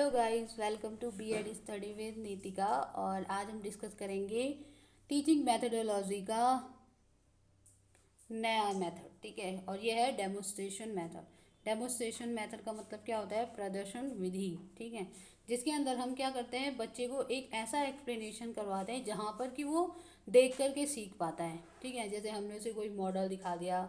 Hello guys, welcome to BEd study with Nitika. और आज हम डिस्कस करेंगे टीचिंग मेथडोलॉजी का नया मेथड। ठीक है, और ये है डेमोस्ट्रेशन मेथड। डेमोस्ट्रेशन मेथड का मतलब क्या होता है? प्रदर्शन विधि। ठीक है, जिसके अंदर हम क्या करते हैं, बच्चे को एक ऐसा एक्सप्लेनेशन करवाते हैं जहाँ पर कि वो देख कर के सीख पाता है। ठीक है, जैसे हमने उसे कोई मॉडल दिखा दिया,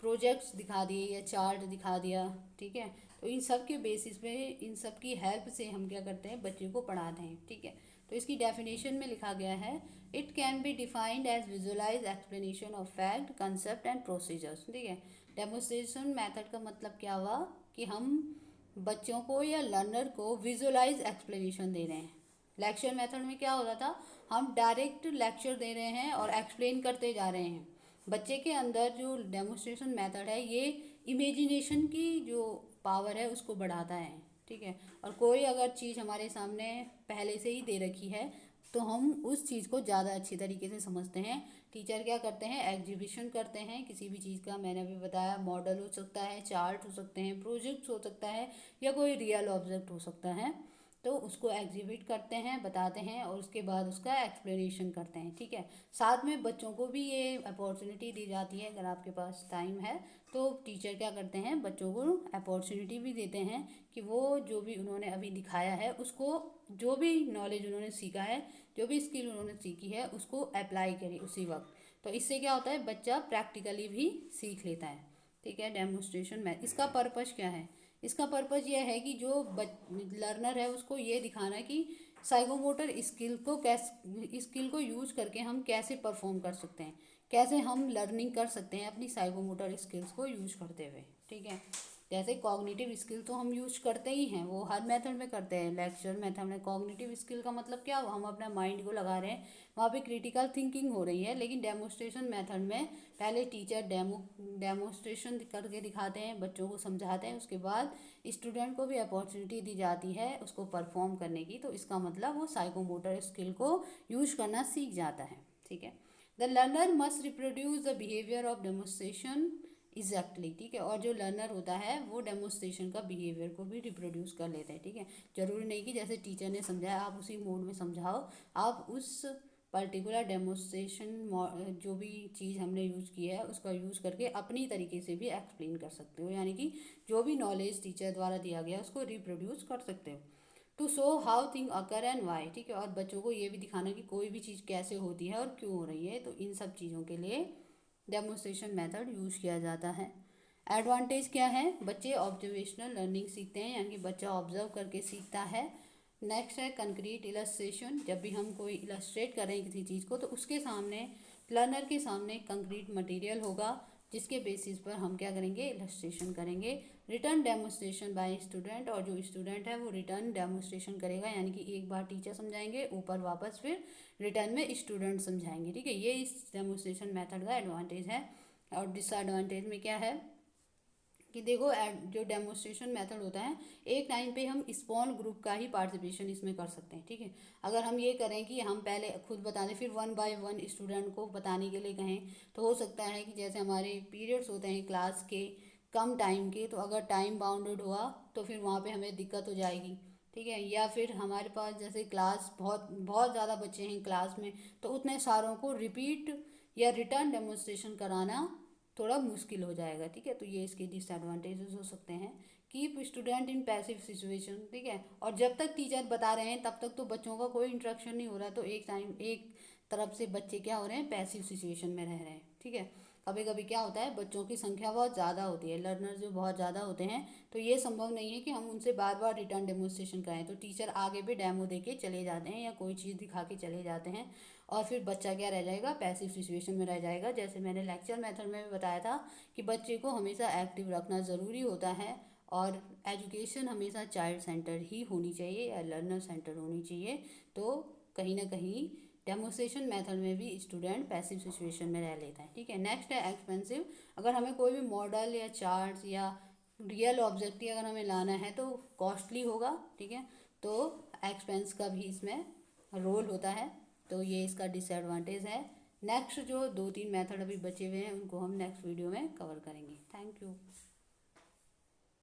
प्रोजेक्ट्स दिखा दिए या चार्ट दिखा दिया। ठीक है, तो इन सब के बेसिस पे, इन सब की हेल्प से हम क्या करते हैं, बच्चे को पढ़ाते हैं। ठीक है, तो इसकी डेफिनेशन में लिखा गया है, it can be defined as visualise explanation of fact, concept and procedures. ठीक है, डेमोस्ट्रेशन मेथड का मतलब क्या हुआ कि हम बच्चों को या लर्नर को विजुअलाइज एक्सप्लेनेशन दे रहे हैं। लेक्चर मेथड में क्या होता था, हम डायरेक्ट लेक्चर दे रहे हैं और एक्सप्लेन करते जा रहे हैं। बच्चे के अंदर जो डेमोस्ट्रेशन मेथड है, ये इमेजिनेशन की जो पावर है उसको बढ़ाता है। ठीक है, और कोई अगर चीज़ हमारे सामने पहले से ही दे रखी है तो हम उस चीज़ को ज़्यादा अच्छी तरीके से समझते हैं। टीचर क्या करते हैं, एग्जीबिशन करते हैं किसी भी चीज़ का। मैंने अभी बताया, मॉडल हो सकता है, चार्ट हो सकते हैं, प्रोजेक्ट्स हो सकता है, या कोई रियल ऑब्जेक्ट हो सकता है। तो उसको एग्जिबिट करते हैं, बताते हैं, और उसके बाद उसका एक्सप्लेनेशन करते हैं। ठीक है, साथ में बच्चों को भी ये अपॉर्चुनिटी दी जाती है। अगर आपके पास टाइम है तो टीचर क्या करते हैं, बच्चों को अपॉर्चुनिटी भी देते हैं कि वो जो भी उन्होंने अभी दिखाया है उसको, जो भी नॉलेज उन्होंने सीखा है, जो भी स्किल उन्होंने सीखी है, उसको अप्लाई करें उसी वक्त। तो इससे क्या होता है, बच्चा प्रैक्टिकली भी सीख लेता है। ठीक है, डेमोस्ट्रेशन में इसका पर्पस क्या है? इसका पर्पस यह है कि जो लर्नर है उसको ये दिखाना कि साइकोमोटर स्किल को यूज करके हम कैसे परफॉर्म कर सकते हैं, कैसे हम लर्निंग कर सकते हैं अपनी साइकोमोटर स्किल्स को यूज करते हुए। ठीक है, जैसे कॉग्निटिव स्किल तो हम यूज करते ही हैं, वो हर मेथड में करते हैं। लेक्चर मेथड में कॉग्निटिव स्किल का मतलब क्या हुआ, हम अपना माइंड को लगा रहे हैं, वहाँ पे क्रिटिकल थिंकिंग हो रही है। लेकिन डेमोस्ट्रेशन मेथड में पहले टीचर डेमोस्ट्रेशन करके दिखाते हैं, बच्चों को समझाते हैं, उसके बाद स्टूडेंट को भी अपॉर्चुनिटी दी जाती है उसको परफॉर्म करने की। तो इसका मतलब वो साइकोमोटर स्किल को यूज करना सीख जाता है। ठीक है, the learner must reproduce the behaviour of demonstration exactly. ठीक है, और जो लर्नर होता है वो डेमोस्ट्रेशन का बिहेवियर को भी रिप्रोड्यूस कर लेता है। ठीक है, जरूरी नहीं कि जैसे टीचर ने समझाया आप उसी मोड में समझाओ, आप उस पर्टिकुलर डेमोस्ट्रेशन जो भी चीज़ हमने यूज़ की है उसका यूज़ करके अपनी तरीके से भी एक्सप्लेन कर सकते हो। यानी कि जो भी नॉलेज टीचर द्वारा दिया गया उसको रिप्रोड्यूस कर सकते हो। To show how thing occur and why. ठीक है, और बच्चों को ये भी दिखाना कि कोई भी चीज़ कैसे होती है और क्यों हो रही है। तो इन सब चीज़ों के लिए डेमोस्ट्रेशन मेथड यूज़ किया जाता है। एडवांटेज क्या है, बच्चे ऑब्जर्वेशनल लर्निंग सीखते हैं, यानी कि बच्चा ऑब्जर्व करके सीखता है। नेक्स्ट है कंक्रीट इलस्ट्रेशन। जब भी हम कोई इलस्ट्रेट करें किसी चीज़ को, तो उसके सामने, लर्नर के सामने कंक्रीट मटेरियल होगा जिसके बेसिस पर हम क्या करेंगे, इलस्ट्रेशन करेंगे। रिटर्न डेमोस्ट्रेशन बाय स्टूडेंट, और जो स्टूडेंट है वो रिटर्न डेमोस्ट्रेशन करेगा, यानी कि एक बार टीचर समझाएंगे, ऊपर वापस फिर रिटर्न में स्टूडेंट समझाएंगे। ठीक है, ये इस डेमोस्ट्रेशन मेथड का एडवांटेज है। और डिसएडवांटेज में क्या है कि देखो, जो डेमोस्ट्रेशन मेथड होता है, एक टाइम पे हम स्मॉल ग्रुप का ही पार्टिसिपेशन इसमें कर सकते हैं। ठीक है, अगर हम ये करें कि हम पहले खुद बता दें फिर वन बाय वन स्टूडेंट को बताने के लिए कहें, तो हो सकता है कि जैसे हमारे पीरियड्स होते हैं क्लास के कम टाइम के, तो अगर टाइम बाउंडेड हुआ तो फिर वहाँ पे हमें दिक्कत हो जाएगी। ठीक है, या फिर हमारे पास जैसे क्लास बहुत बहुत ज़्यादा बच्चे हैं क्लास में, तो उतने सारों को रिपीट या रिटर्न डेमोस्ट्रेशन कराना थोड़ा मुश्किल हो जाएगा। ठीक है, तो ये इसके डिसएडवांटेजेस हो सकते हैं। Keep student in passive situation. ठीक है, और जब तक टीचर बता रहे हैं तब तक तो बच्चों का कोई इंटरेक्शन नहीं हो रहा, तो एक तरफ से बच्चे क्या हो रहे हैं, पैसिव सिचुएशन में रह रहे हैं। ठीक है, कभी कभी क्या होता है, बच्चों की संख्या बहुत ज़्यादा होती है, लर्नर जो बहुत ज़्यादा होते हैं, तो ये संभव नहीं है कि हम उनसे बार बार रिटर्न डेमोस्ट्रेशन कराएं। तो टीचर आगे भी डेमो दे के चले जाते हैं या कोई चीज़ दिखा के चले जाते हैं, और फिर बच्चा क्या रह जाएगा, पैसिव सिचुएशन में रह जाएगा। जैसे मैंने लेक्चर मेथड में भी बताया था कि बच्चे को हमेशा एक्टिव रखना ज़रूरी होता है, और एजुकेशन हमेशा चाइल्ड सेंटर ही होनी चाहिए या लर्नर सेंटर होनी चाहिए। तो कहीं ना कहीं डेमोस्ट्रेशन मेथड में भी स्टूडेंट पैसिव सिचुएशन में रह लेता है। ठीक है, नेक्स्ट है एक्सपेंसिव। अगर हमें कोई भी मॉडल या चार्ट्स या रियल ऑब्जेक्ट ही अगर हमें लाना है तो कॉस्टली होगा। ठीक है, तो एक्सपेंस का भी इसमें रोल होता है, तो ये इसका डिसएडवांटेज है। नेक्स्ट जो दो तीन मेथड अभी बचे हुए हैं उनको हम नेक्स्ट वीडियो में कवर करेंगे। Thank you.